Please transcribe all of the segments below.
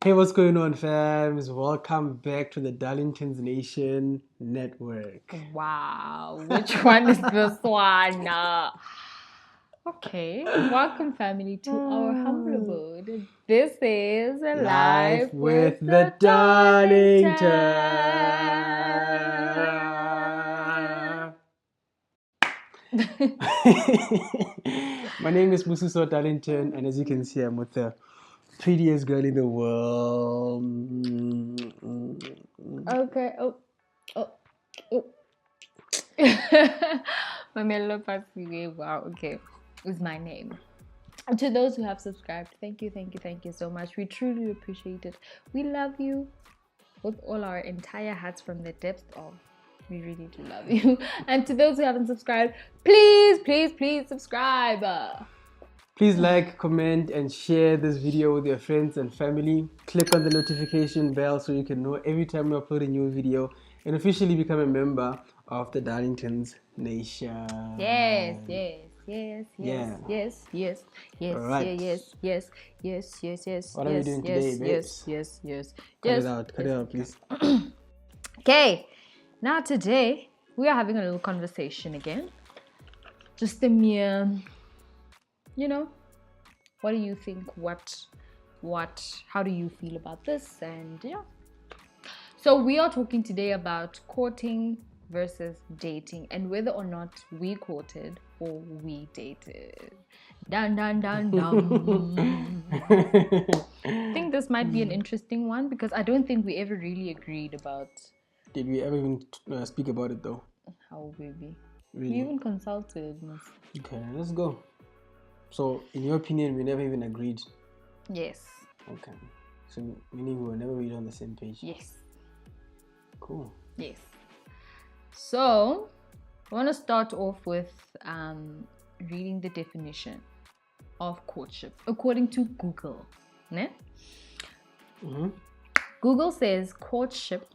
Hey, what's going on, fams? Welcome back to the Darlingtons Nation Network. Wow, which one is this one? Okay, welcome family to our humble abode. This is Life Life with the the Darlingtons. My name is Mususo Darlington, and as you can see, I'm with the prettiest girl in the world. Okay. Oh. Mamelo Pasiwe. Wow. Okay, is my name. And to those who have subscribed, thank you so much. We truly appreciate it. We love you with all our entire hearts from the depths of. We really do love you. And to those who haven't subscribed, please subscribe. Please like, comment, and share this video with your friends and family. Click on the notification bell so you can know every time we upload a new video and officially become a member of the Darlingtons Nation. Yes. What are we doing today, babes? Yes. Cut it out, please. Okay, now today we are having a little conversation again. Just a mere, what do you think? How do you feel about this? And yeah. So we are talking today about courting versus dating and whether or not we courted or we dated. Dun. I think this might be an interesting one because I don't think we ever really agreed about. Did we ever even speak about it though? How will we be? Really? We even consulted. Okay, let's go. So, in your opinion, we never even agreed? Yes. Okay. So, meaning we were never really on the same page? Yes. Cool. Yes. So, I want to start off with reading the definition of courtship according to Google. Ne? Mm-hmm. Google says courtship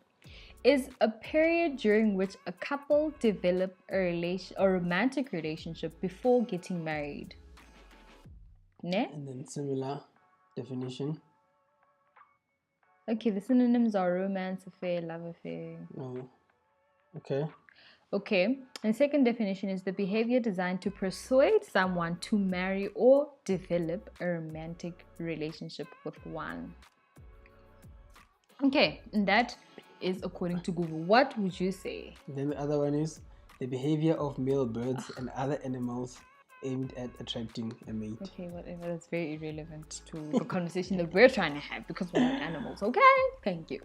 is a period during which a couple develop a romantic relationship before getting married. Ne? And then similar definition. Okay, the synonyms are romance affair, love affair. No. Okay. Okay, and the second definition is the behavior designed to persuade someone to marry or develop a romantic relationship with one. Okay, and that is according to Google. What would you say? Then the other one is the behavior of male birds and other animals aimed at attracting a mate. Okay, whatever. That's very irrelevant to the conversation that we're trying to have because we're not animals. Okay, thank you.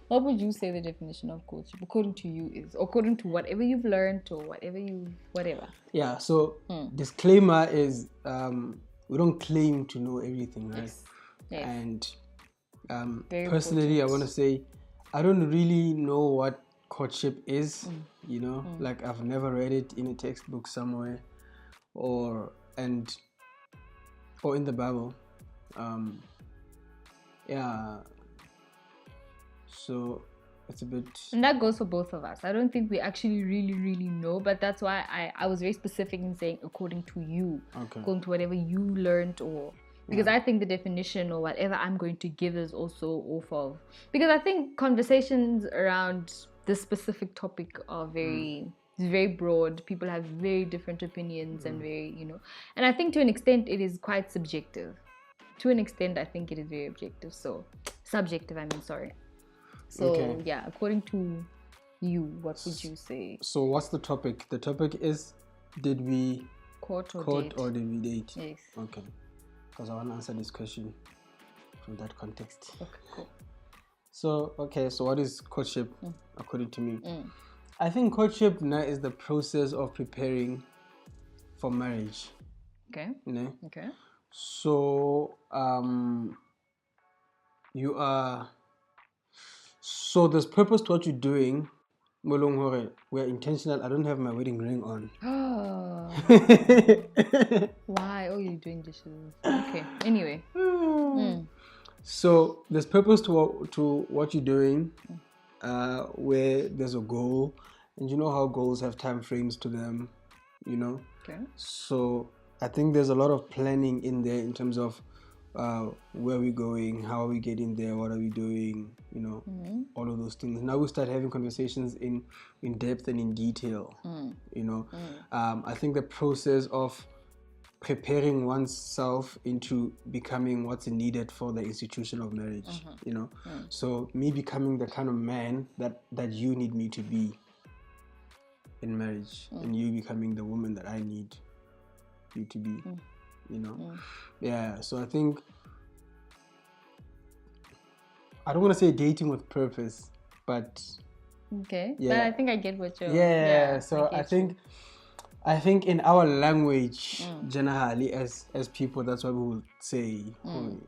What would you say the definition of courtship, according to you, is? According to whatever you've learned or whatever. Yeah. So disclaimer is we don't claim to know everything, right? Yes. And personally, I want to say I don't really know what courtship is. Like I've never read it in a textbook somewhere, or in the Bible. Yeah. So it's a bit. And that goes for both of us. I don't think we actually really know, but that's why I was very specific in saying according to you, according to whatever you learned, or because I think the definition or whatever I'm going to give is also off of, because I think conversations around this specific topic are very broad. People have very different opinions and very, and I think to an extent it is quite subjective. To an extent, I think it is very objective. So subjective, sorry. So yeah, according to you, what would you say? So what's the topic? The topic is, did we court or did we date? Yes. Okay. Because I want to answer this question from that context. Okay, cool. So what is courtship according to me? I think courtship now is the process of preparing for marriage. Okay. Okay. So so there's purpose to what you're doing. We're intentional. I don't have my wedding ring on. Oh. Why? Oh, you're doing dishes. Okay. Anyway. So there's purpose to what you're doing, where there's a goal, and you know how goals have time frames to them, Okay. So I think there's a lot of planning in there in terms of where are we going, how are we getting there, what are we doing, all of those things. Now we start having conversations in depth and in detail. I think the process of preparing oneself into becoming what's needed for the institution of marriage, so me becoming the kind of man that you need me to be in marriage, and you becoming the woman that I need you to be, yeah. So I think, I don't want to say dating with purpose, but okay, yeah. But I think I get what you're. Yeah. So I think in our language, generally, as people, that's what we would say. Would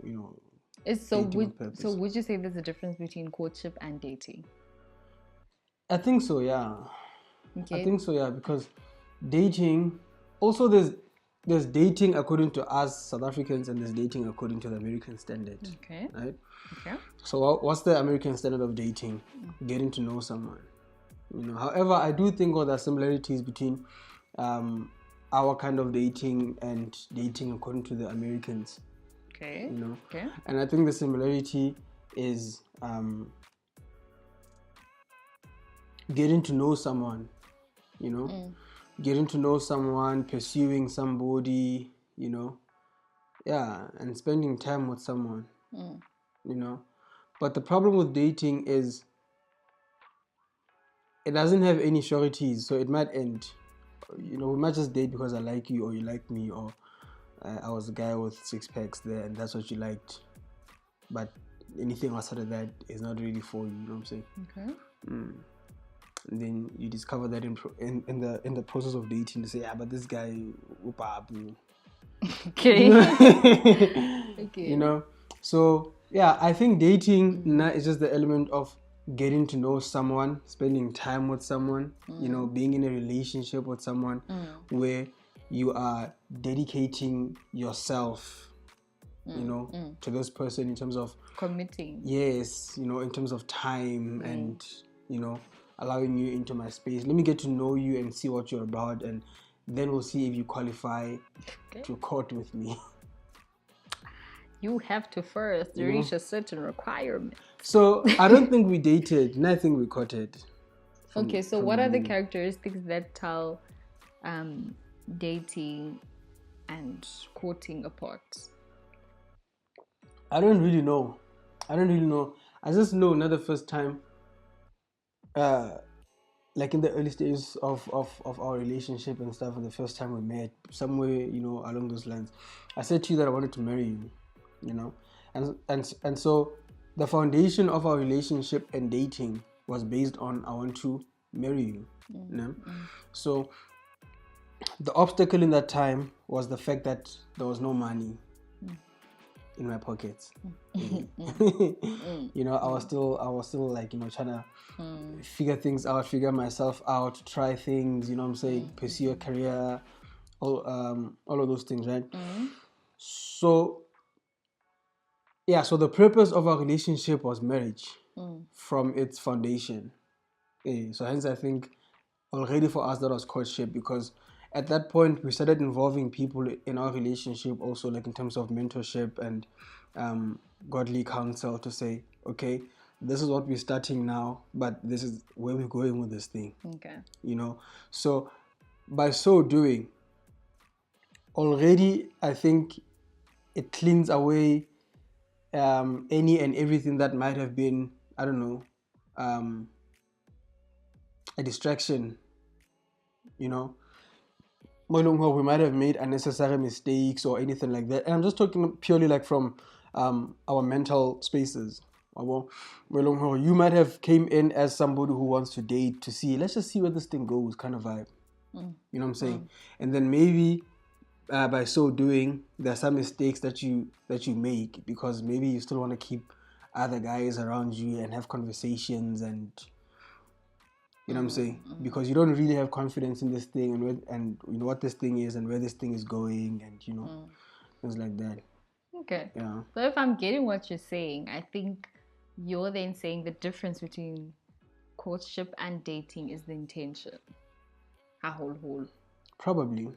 you say there's a difference between courtship and dating? I think so, yeah. Okay. I think so, yeah, because dating, also there's dating according to us South Africans, and there's dating according to the American standard. Okay. Right? Okay. So what's the American standard of dating? Getting to know someone. However, I do think there are similarities between our kind of dating and dating according to the Americans. Okay. Okay. And I think the similarity is getting to know someone, getting to know someone, pursuing somebody, and spending time with someone, But the problem with dating is it doesn't have any sureties, so it might end. We might just date because I like you or you like me, or I was a guy with 6 packs there and that's what you liked. But anything outside of that is not really for you, you know what I'm saying? Okay. And then you discover that in the process of dating, to say, but this guy, okay. Okay. So yeah, I think dating is just the element of getting to know someone, spending time with someone, being in a relationship with someone where you are dedicating yourself, to this person in terms of committing. Yes, in terms of time and, allowing you into my space. Let me get to know you and see what you're about, and then we'll see if you qualify to court with me. You have to first reach a certain requirement. So I don't think we dated, and I think we courted. Okay, so what are the characteristics that tell dating and courting apart? I don't really know. I just know not the first time, like in the early stages of our relationship and stuff, and the first time we met, somewhere, along those lines, I said to you that I wanted to marry you, and so the foundation of our relationship and dating was based on I want to marry you. So the obstacle in that time was the fact that there was no money in my pockets. I was still like, trying to figure things out, figure myself out, try things, pursue a career, all of those things, right? So the purpose of our relationship was marriage from its foundation. So hence I think already for us that was courtship, because at that point we started involving people in our relationship also, like in terms of mentorship and godly counsel, to say, okay, this is what we're starting now, but this is where we're going with this thing. Okay. So by so doing, already I think it cleans away any and everything that might have been, I don't know, a distraction, we might have made unnecessary mistakes or anything like that. And I'm just talking purely like from our mental spaces. You might have came in as somebody who wants to date, to see, let's just see where this thing goes, kind of vibe. You know what I'm saying? And then maybe by so doing, there are some mistakes that you make, because maybe you still want to keep other guys around you and have conversations, and you know what I'm saying? Because you don't really have confidence in this thing and what this thing is and where this thing is going, and things like that. Okay. Yeah. So if I'm getting what you're saying, I think you're then saying the difference between courtship and dating is the intention. Whole. Probably.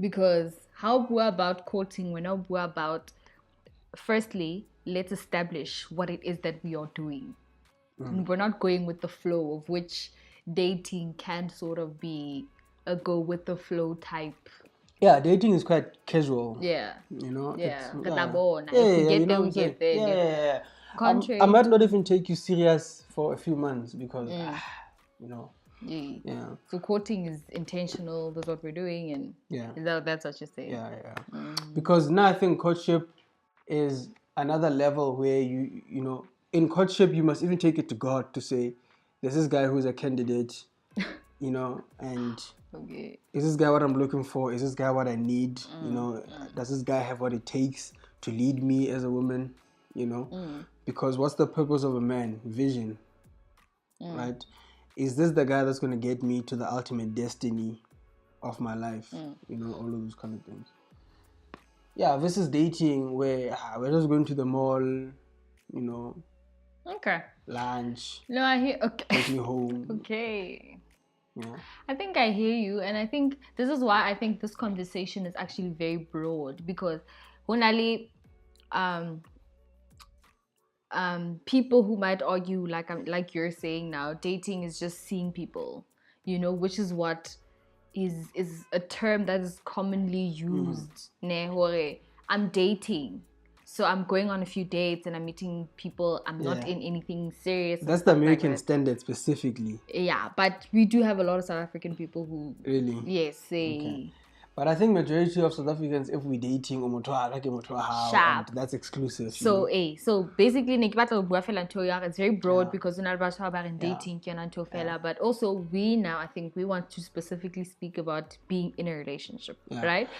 Because how we're about courting, we're not about firstly, let's establish what it is that we are doing. We're not going with the flow, of which dating can sort of be a go with the flow type. Yeah, dating is quite casual. Yeah. You know? Yeah. If we get there, we get there. Yeah. I might not even take you serious for a few months because, you know. Yeah. So courting is intentional. That's what we're doing, and that's what you're saying. Yeah. Because now I think courtship is another level where you know, in courtship you must even take it to God to say, there's this guy who's a candidate, you know, and is this guy what I'm looking for? Is this guy what I need? You know, does this guy have what it takes to lead me as a woman? You know, because what's the purpose of a man? Vision, right? Is this the guy that's going to get me to the ultimate destiny of my life? You know, all of those kind of things. Yeah, versus dating where we're just going to the mall, you know. Okay. Lunch. No, I hear. Okay. Take me home. Okay. Yeah. I think I hear you, and I think this is why I think this conversation is actually very broad, because honestly, people who might argue like you're saying now, dating is just seeing people, you know, which is what is a term that is commonly used. I'm dating, so I'm going on a few dates and I'm meeting people. I'm not in anything serious. That's the American standard specifically. Yeah, but we do have a lot of South African people who really. Yes, say. Okay. But I think majority of South Africans, if we dating, and that's exclusive. So, so basically, it's very broad because we're not about dating, but also we now, I think we want to specifically speak about being in a relationship, right?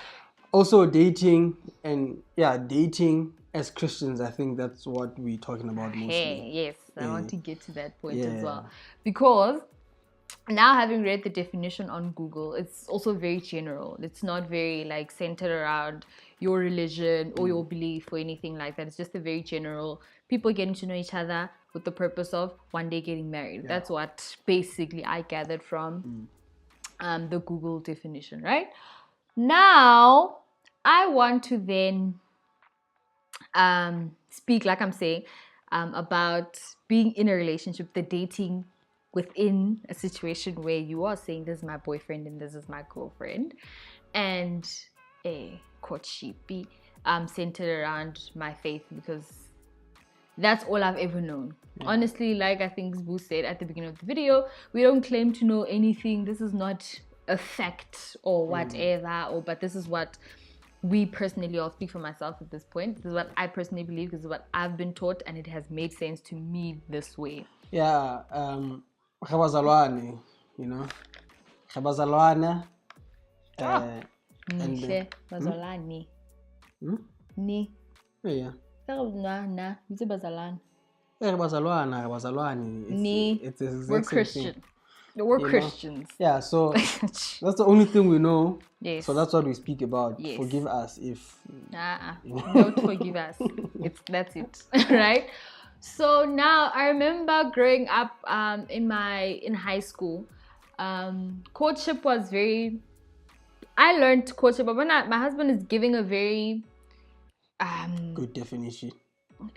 Also dating dating as Christians, I think that's what we're talking about mostly. Yes, I want to get to that point as well. Because now, having read the definition on Google, it's also very general. It's not very like centered around your religion or your belief or anything like that. It's just a very general, people getting to know each other with the purpose of one day getting married. That's what basically I gathered from the Google definition, right? Now, I want to then speak, like I'm saying, about being in a relationship, the dating within a situation where you are saying, this is my boyfriend and this is my girlfriend, and a courtship centered around my faith, because that's all I've ever known. Honestly, like I think Zbu said at the beginning of the video, we don't claim to know anything. This is not a fact or whatever, but this is what we personally, I'll speak for myself at this point, this is what I personally believe, this is what I've been taught, and it has made sense to me this way. Yeah, Khabazalwane, you know, Khabazalwane. Bazalwane. Ni. Yeah. We're Christian. We're Christians. Yeah, so that's the only thing we know. Yes. So that's what we speak about. Yes. Forgive us if. Don't forgive us. That's it, right? So now I remember growing up in high school, courtship was very. I learned courtship, but when my husband is giving a very good definition.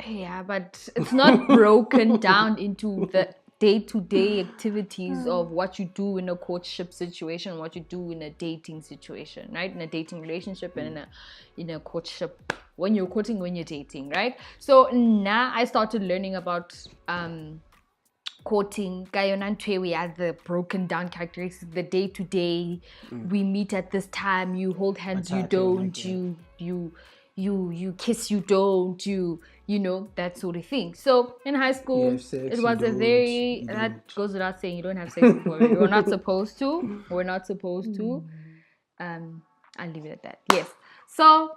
Yeah, but it's not broken down into the day-to-day activities of what you do in a courtship situation, what you do in a dating situation, right? In a dating relationship and in a courtship, when you're courting, when you're dating, right? So now I started learning about courting. We have the broken down characteristics, the day-to-day. We meet at this time. You hold hands. You don't. You kiss. You don't. You know, that sort of thing. So in high school, it was that goes without saying, you don't have sex before. We're not supposed to. I'll leave it at that. Yes. So,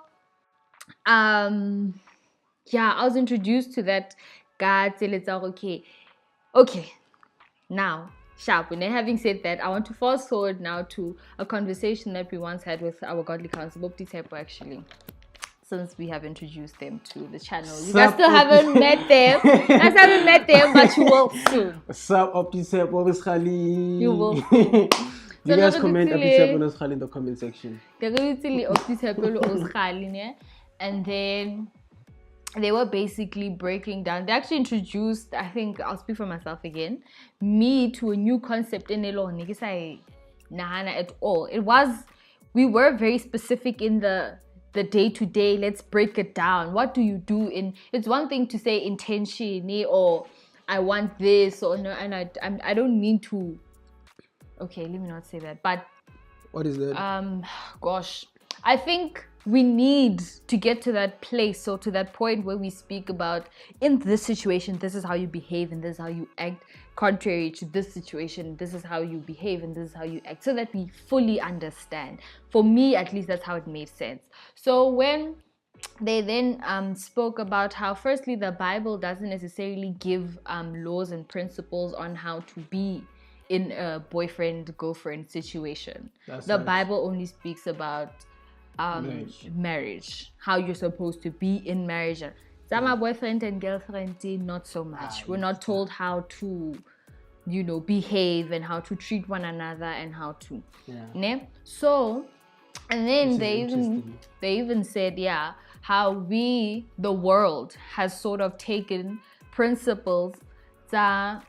I was introduced to that. God said, it's okay. Now, sharp. And having said that, I want to fast forward now to a conversation that we once had with our godly counsel, Bopti Tepo, actually. Since we have introduced them to the channel. You guys still haven't met them. But you will soon. What's up, Optisep, Khali? You will soon. You guys comment Optisep Khali in the comment section. And then they were basically breaking down. They actually introduced, I think, I'll speak for myself again, me to a new concept in Elo Nihana at all. We were very specific in the day-to-day. Let's break it down. What do you do it's one thing to say intention or I want this or no, and I don't mean to, okay, let me not say that, but what is that? Gosh, I think we need to get to that place or to that point where we speak about, in this situation, this is how you behave and this is how you act. Contrary to this situation, this is how you behave and this is how you act, so that we fully understand. For me, at least, that's how it made sense. So when they then spoke about how, firstly, the Bible doesn't necessarily give laws and principles on how to be in a boyfriend-girlfriend situation. The Bible only speaks about marriage, how you're supposed to be in marriage. Some boyfriend and girlfriend, not so much. We're not told how to, behave and how to treat one another and how to. So, and then they even said, how the world has sort of taken principles that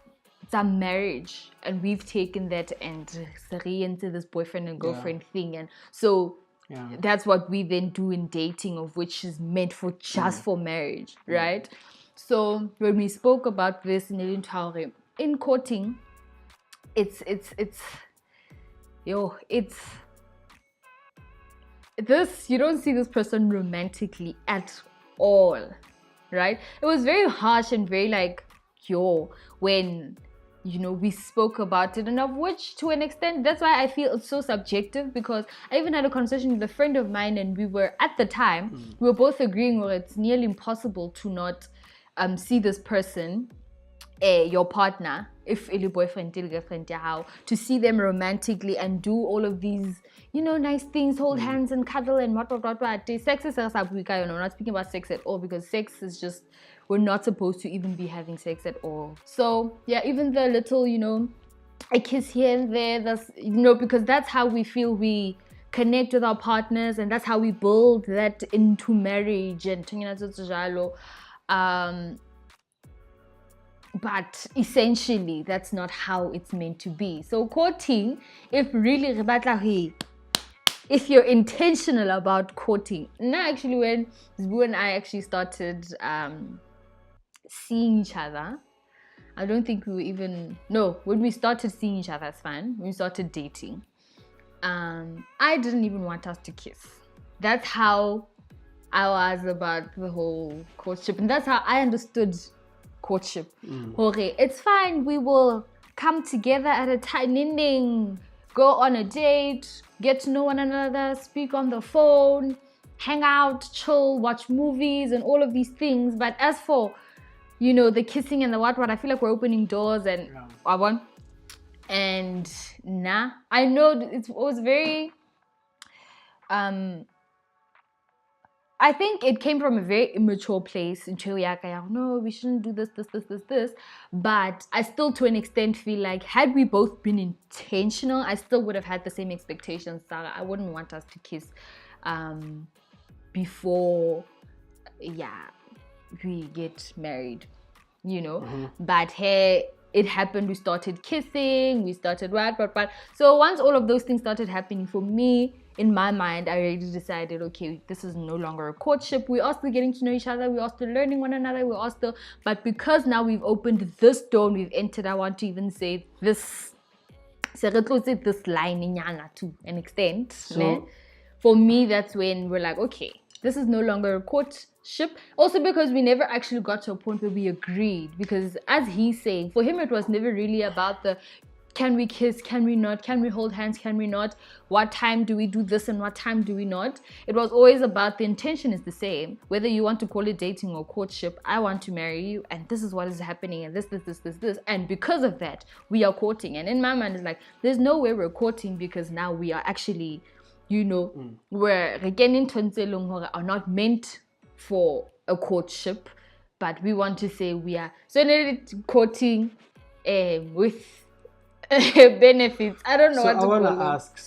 marriage, and we've taken that and into this boyfriend and girlfriend thing, and so that's what we then do in dating, of which is meant for just for marriage, right? So when we spoke about this in courting, it's this, you don't see this person romantically at all, right? It was very harsh and very when we spoke about it, and of which, to an extent, that's why I feel it's so subjective, because I even had a conversation with a friend of mine, and we were, at the time, we were both agreeing where it's nearly impossible to not see this person, your partner, if it's boyfriend, girlfriend, how to see them romantically and do all of these, nice things, hold hands and cuddle and what. Sex is we're not speaking about sex at all, because sex is just, we're not supposed to even be having sex at all. So even the little, a kiss here and there, that's, because that's how we feel we connect with our partners, and that's how we build that into marriage and but essentially that's not how it's meant to be. So courting, if you're intentional about courting, actually when Zbu and I actually started seeing each other, I don't think when we started seeing each other, it's fine. When we started dating, I didn't even want us to kiss. That's how I was about the whole courtship, and that's how I understood courtship. Okay, it's fine, we will come together at a time, go on a date, get to know one another, speak on the phone, hang out, chill, watch movies and all of these things. But as for the kissing and the what, I feel like we're opening doors and and I know it was very I think it came from a very immature place. No, we shouldn't do this. But I still, to an extent, feel like had we both been intentional, I still would have had the same expectations. Sarah, I wouldn't want us to kiss before, we get married, But hey, it happened. We started kissing. We started what. So once all of those things started happening, for me, in my mind, I already decided, okay, this is no longer a courtship. We are still getting to know each other. We are still learning one another. But because now we've opened this door and we've entered, I want to even say this line to an extent. So, for me, that's when we're like, okay, this is no longer a courtship. Also because we never actually got to a point where we agreed. Because as he's saying, for him, it was never really about the, can we kiss? Can we not? Can we hold hands? Can we not? What time do we do this and what time do we not? It was always about, the intention is the same. Whether you want to call it dating or courtship, I want to marry you and this is what is happening and this. And because of that, we are courting. And in my mind, it's like, there's no way we're courting, because now we are actually, we're are not meant for a courtship, but we want to say we are courting with benefits. I don't know what to call them. So I want to ask,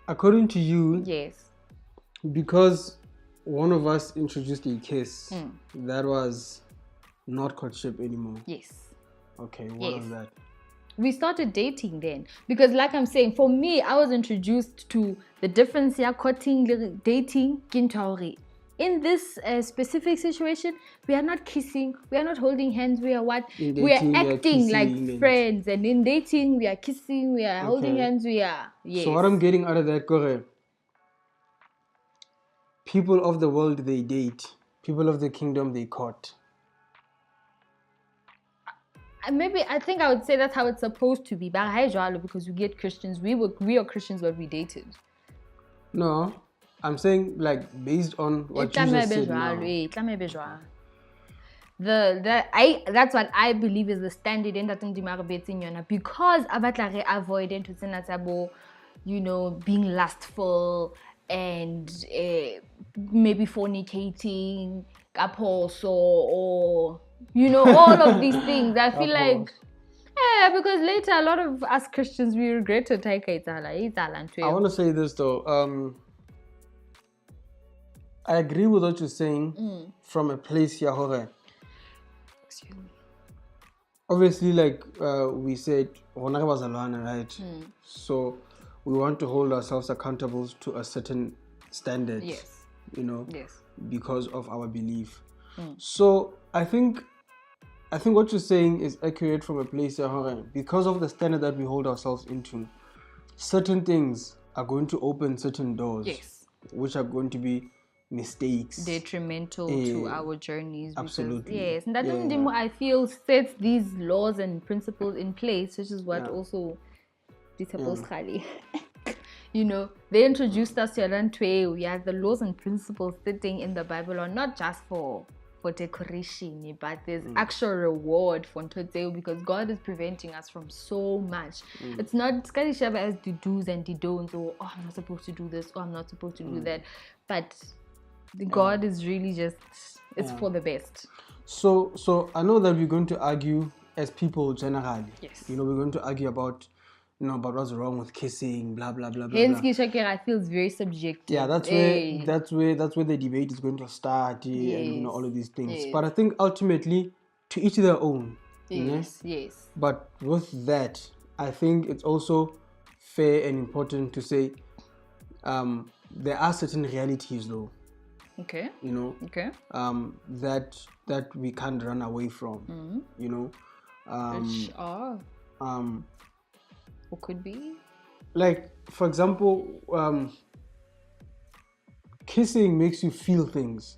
according to you, yes, because one of us introduced a kiss, that was not courtship anymore. Yes. Okay, what was that? We started dating then. Because like I'm saying, for me, I was introduced to the difference here, courting, dating, kintauri. In this specific situation, we are not kissing, we are not holding hands, we are what? Dating, we are acting like friends. And in dating, we are kissing, we are holding hands, we are... Yes. So what I'm getting out of that, Kore, people of the world, they date. People of the kingdom, they court. Maybe I think I would say that's how it's supposed to be. But because we get Christians, we are Christians, but we dated. No, I'm saying like based on what you just said now. That's what I believe is the standard in that because abatlare avoid into being lustful and maybe fornicating, also, or all of these things. I feel like because later a lot of us Christians, we regret to take it. I want to say this though. I agree with what you're saying from a place here. Excuse me. Obviously, like we said, right? So we want to hold ourselves accountable to a certain standard. Yes. Yes. Because of our belief. So I think what you're saying is accurate from a place here. Because of the standard that we hold ourselves into, certain things are going to open certain doors. Yes. Which are going to be mistakes, detrimental to our journeys. Absolutely. Yes, and that I feel sets these laws and principles in place, which is what also they introduced us to we have the laws and principles sitting in the Bible are not just for decoration, but there's actual reward for Ntoteo because God is preventing us from so much. It's not Skadishaba as the do's and the don'ts, or I'm not supposed to do this, or I'm not supposed to do that, but God is really just it's for the best. So I know that we're going to argue as people generally. Yes. We're going to argue about about what's wrong with kissing, blah blah blah blah. Hence, I feel it's very subjective. Yeah, that's where the debate is going to start, and all of these things. Yes. But I think ultimately, to each their own. Yes, yes. But with that, I think it's also fair and important to say, there are certain realities though. Okay. Okay. That we can't run away from. Which are. What could be? Like, for example, kissing makes you feel things,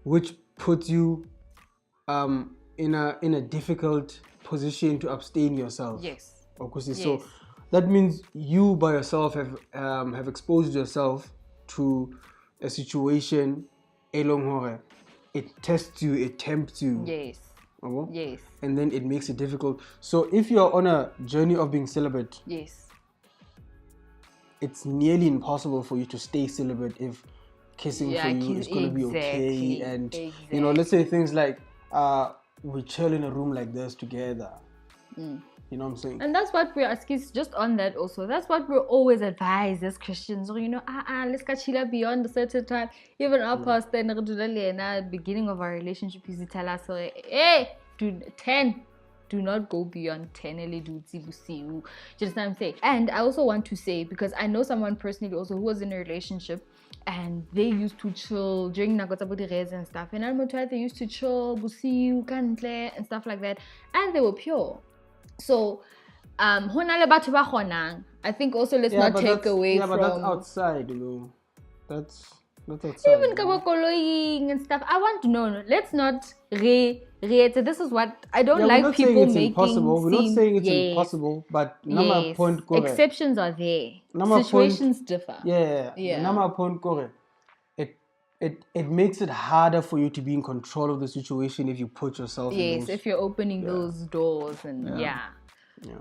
which puts you in a difficult position to abstain yourself. Yes. Yes. So that means you by yourself have exposed yourself to a situation. It tests you, it tempts you. Yes. Yes. And then it makes it difficult. So if you're on a journey of being celibate, yes, it's nearly impossible for you to stay celibate if kissing for you is going to be okay. And let's say things like we chill in a room like this together. You know what I'm saying? And that's what we're asking, just on that also. That's what we're always advised as Christians. Let's chill beyond a certain time. Even our pastor in the beginning of our relationship, he used to tell us, hey, do not go beyond 10. Just what I'm saying. And I also want to say, because I know someone personally also who was in a relationship and they used to chill during Nagotabodi and stuff. And they used to chill, and stuff like that. And they were pure. So, I think also let's not take away from... Yeah, but that's outside, That's outside. Even kabakolooing and stuff. I want to know. Let's not this is what... I don't like people making... We're not saying it's impossible, but nama point kore. Exceptions are there. Situations differ. Yeah. Nama point kore. It makes it harder for you to be in control of the situation if you put yourself in those, if you're opening those doors and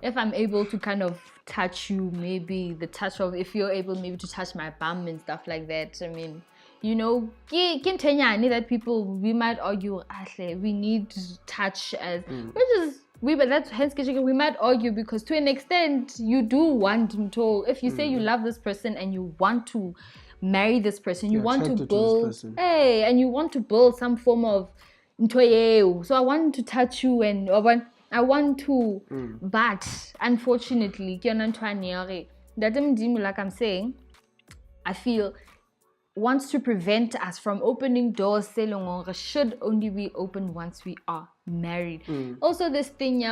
if I'm able to kind of touch you, maybe the touch of, if you're able maybe to touch my bum and stuff like that. I mean, that people, we might argue, we need touch as, which is, but that's hence we might argue because to an extent you do want to, if you say you love this person and you want to marry this person. You want to build, and you want to build some form of so I want to touch you and I want to, but unfortunately, like I'm saying, I feel wants to prevent us from opening doors should only be opened once we are married. Also, this thing,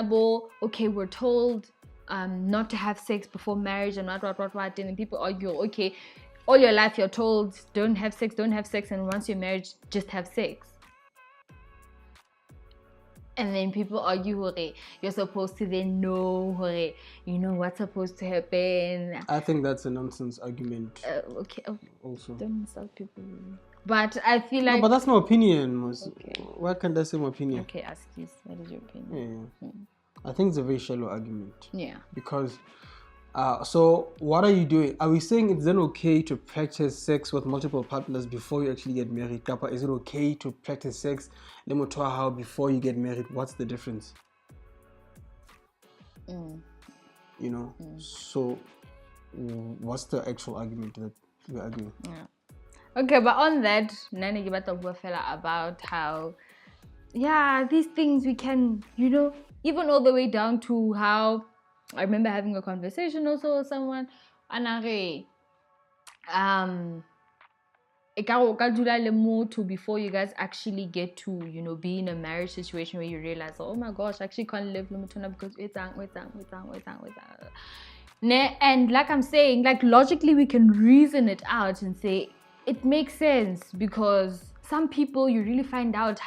okay, we're told not to have sex before marriage and what, and people argue, okay, all your life you're told don't have sex, and once you're married, just have sex. And then people argue, you're supposed to then know, what's supposed to happen. I think that's a nonsense argument. Okay. Also. Don't insult people. But I feel like... No, but that's my opinion. Okay. Why can't I say my opinion? Okay, ask you. What is your opinion? Yeah. I think it's a very shallow argument. Yeah. Because... so what are you doing? Are we saying it's then okay to practice sex with multiple partners before you actually get married? Kappa, is it okay to practice sex before you get married? What's the difference? So what's the actual argument that we're arguing? Yeah. Okay, but on that, Nani about how these things we can, even all the way down to how I remember having a conversation also with someone, and before you guys actually get to, be in a marriage situation where you realize, oh my gosh, I actually can't live because and like I'm saying, like logically we can reason it out and say it makes sense because some people you really find out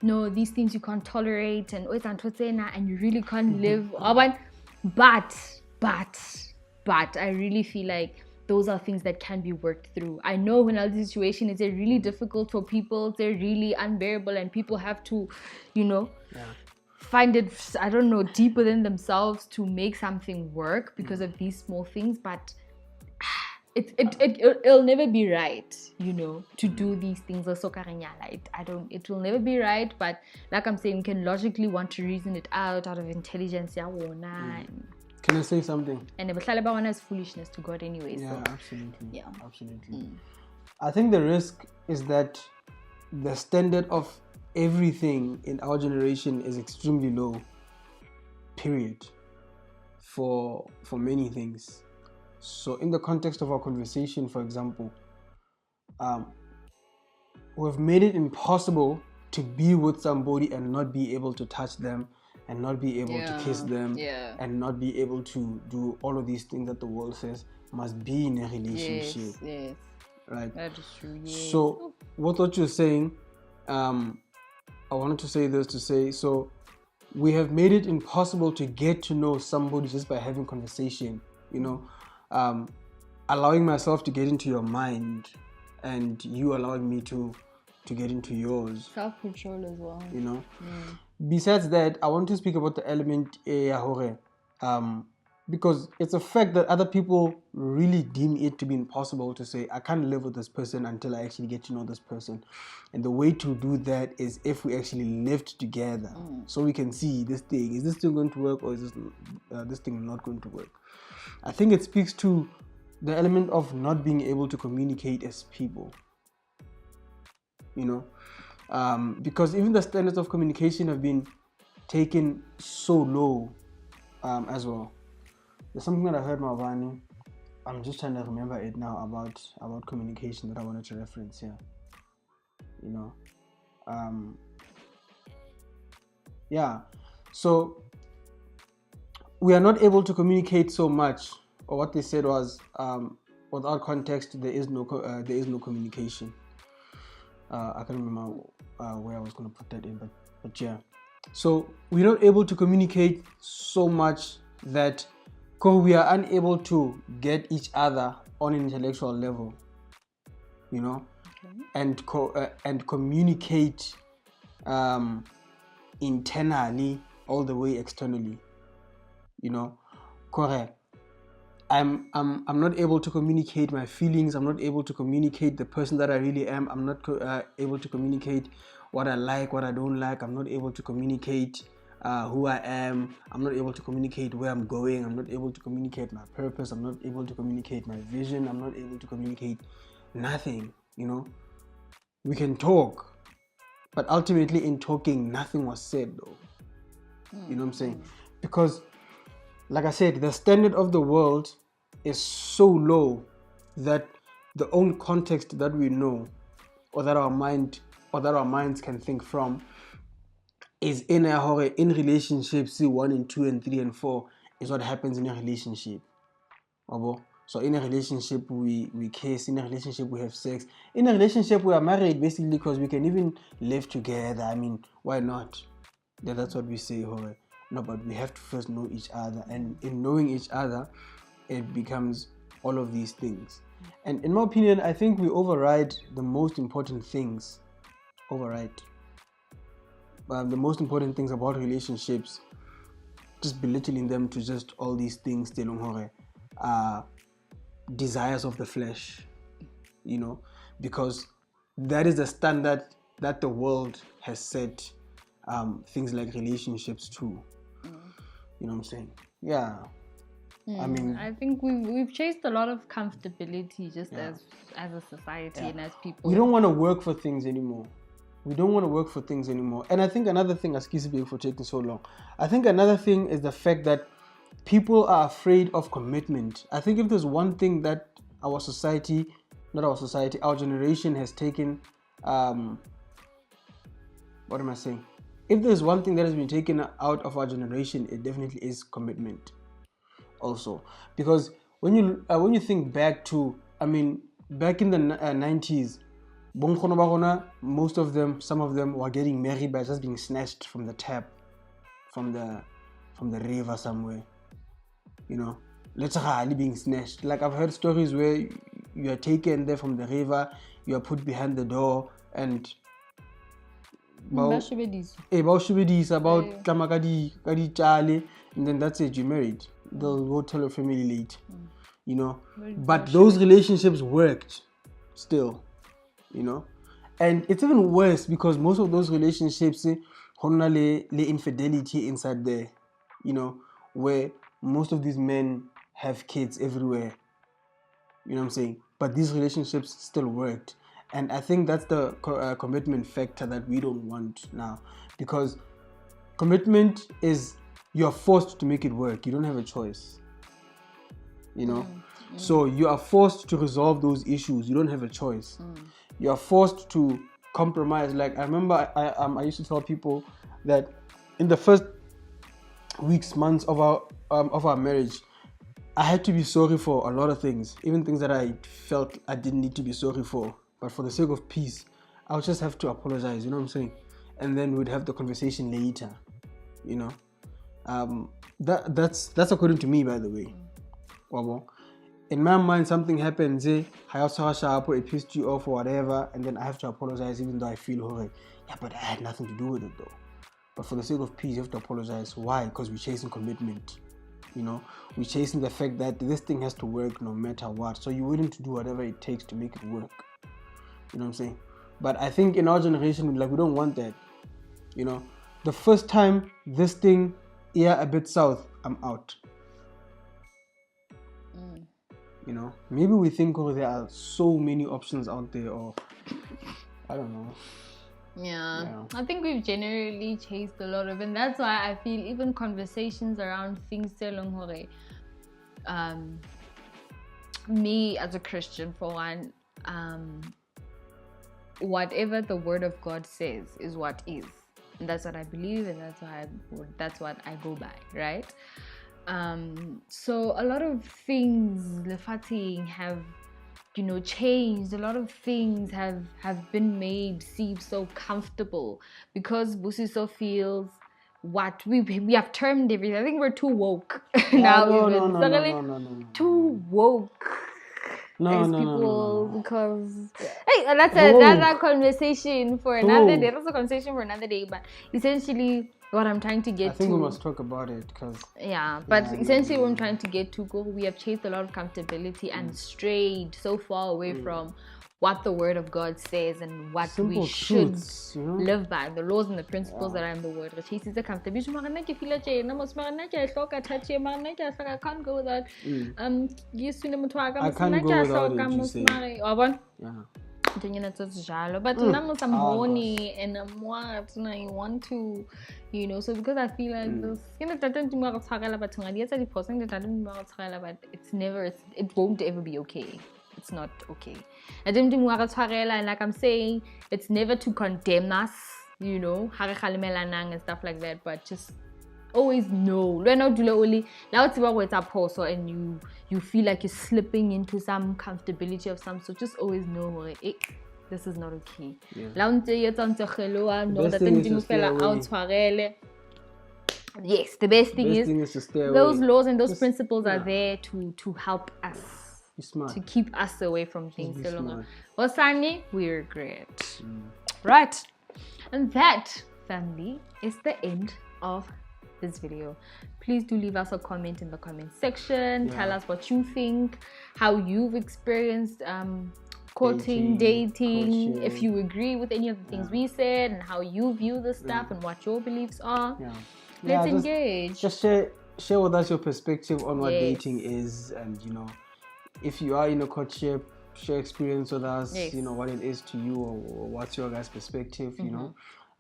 no, these things you can't tolerate and you really can't live. But I really feel like those are things that can be worked through. I know when all this situation is really difficult for people, they're really unbearable, and people have to, find it, I don't know, deep within themselves to make something work because of these small things. But it'll never be right, to do these things. It will never be right, but like I'm saying, we can logically want to reason it out of intelligence. Can I say something? And the is foolishness to God anyway. Yeah, so. Absolutely. Yeah. Absolutely. I think the risk is that the standard of everything in our generation is extremely low, period, for many things. So in the context of our conversation, for example, we've made it impossible to be with somebody and not be able to touch them and not be able to kiss them and not be able to do all of these things that the world says must be in a relationship. Yes. Right? That is true, yes. So what you're saying, I wanted to say this to say, so we have made it impossible to get to know somebody just by having conversation, allowing myself to get into your mind and you allowing me to get into yours. Self-control as well. Besides that, I want to speak about the element because it's a fact that other people really deem it to be impossible to say, I can't live with this person until I actually get to know this person. And the way to do that is if we actually lived together, so we can see this thing, is this thing going to work or is this thing not going to work? I think it speaks to the element of not being able to communicate as people, because even the standards of communication have been taken so low as well. There's something that I heard Mavani, I'm just trying to remember it now, about communication that I wanted to reference here. So we are not able to communicate so much, or what they said was, without context, there is no communication. I can't remember where I was going to put that in, but yeah. So we're not able to communicate so much that we are unable to get each other on an intellectual level, and communicate internally all the way externally, correct. I'm not able to communicate my feelings. I'm not able to communicate the person that I really am. I'm not able to communicate what I like, what I don't like. I'm not able to communicate who I am. I'm not able to communicate where I'm going. I'm not able to communicate my purpose. I'm not able to communicate my vision. I'm not able to communicate nothing, We can talk, but ultimately in talking, nothing was said though. You know what I'm saying? Because, like I said, the standard of the world is so low that the only context that we know or that our minds can think from is in relationships 1 and 2 and 3 and 4 is what happens in a relationship. So in a relationship we kiss, in a relationship we have sex, in a relationship we are married basically because we can even live together. I mean, why not? Yeah, that's what we say. No, but we have to first know each other, and in knowing each other it becomes all of these things. And in my opinion, I think we override the most important things. The most important things about relationships, just belittling them to just all these things, desires of the flesh, because that is the standard that the world has set things like relationships to. You know what I'm saying? Yeah. I think we've chased a lot of comfortability just as a society and as people. We don't want to work for things anymore. And I think another thing, excuse me for taking so long, I think another thing is the fact that people are afraid of commitment. I think if there's one thing that our generation has taken, if there's one thing that has been taken out of our generation, it definitely is commitment. Also, because when you think back to, back in the 90s, most of them, some of them were getting married by just being snatched from the tap, from the river somewhere, literally being snatched. Like, I've heard stories where you are taken there from the river, you are put behind the door, and and then that's it, you're married. They'll go tell your family late, but those relationships worked still, and it's even worse because most of those relationships le infidelity inside there, where most of these men have kids everywhere, you know what I'm saying, but these relationships still worked. And I think that's the commitment factor that we don't want now, because commitment is you're forced to make it work. You don't have a choice, so you are forced to resolve those issues. You don't have a choice. You are forced to compromise. Like, I remember I used to tell people that in the first weeks, months of our marriage, I had to be sorry for a lot of things, even things that I felt I didn't need to be sorry for. But for the sake of peace, I would just have to apologize, you know what I'm saying? And then we'd have the conversation later, That's according to me, by the way. In my mind, something happens, it pissed you off or whatever, and then I have to apologize even though I feel, yeah, but I had nothing to do with it though. But for the sake of peace, you have to apologize. Why? Because we're chasing commitment. We're chasing the fact that this thing has to work no matter what. So you're willing to do whatever it takes to make it work. You know what I'm saying? But I think in our generation, we don't want that. The first time this thing, a bit south, I'm out. Maybe we think there are so many options out there, or I don't know. Yeah. I think we've generally chased a lot of, and that's why I feel even conversations around things me as a Christian, for one, whatever the Word of God says is what is, and that's what I believe, and that's what I go by, right? So a lot of things have changed. A lot of things have been made seem so comfortable because Busiso feels what we have termed everything. I think we're too woke now. Too woke. Because that's another conversation for another day. That's a conversation for another day. But essentially, what I'm trying to get to, I think we must talk about it essentially what I'm trying to get to, we have chased a lot of comfortability and strayed so far away from what the word of God says and what simple we should truths, live by, the laws and the principles that are in the word. I can't go without I can't go without it, you say. But I'm horny and I'm what and I want to, so because I feel like this, but it won't ever be okay. It's not okay. And like I'm saying, it's never to condemn us, and stuff like that, but just always know. And you feel like you're slipping into some comfortability of some sort, just always know this is not okay. Yes, the best thing is to stay away. Those laws and those principles are there to help us, to keep us away from things so long. Well, Sani, we regret. Right. And that, family, is the end of this video. Please do leave us a comment in the comment section. Tell us what you think, how you've experienced dating, if you agree with any of the things we said, and how you view the stuff and what your beliefs are. Let's engage. Just share with us your perspective on what dating is, and if you are in a courtship, share experience with us. What it is to you, or what's your guys' perspective.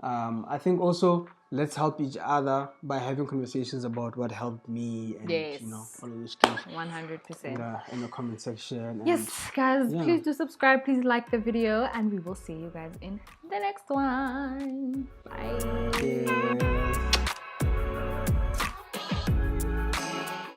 I think also let's help each other by having conversations about what helped me, and all of this stuff. 100%. In the comment section. Yes, guys, please do subscribe, please like the video, and we will see you guys in the next one. Bye.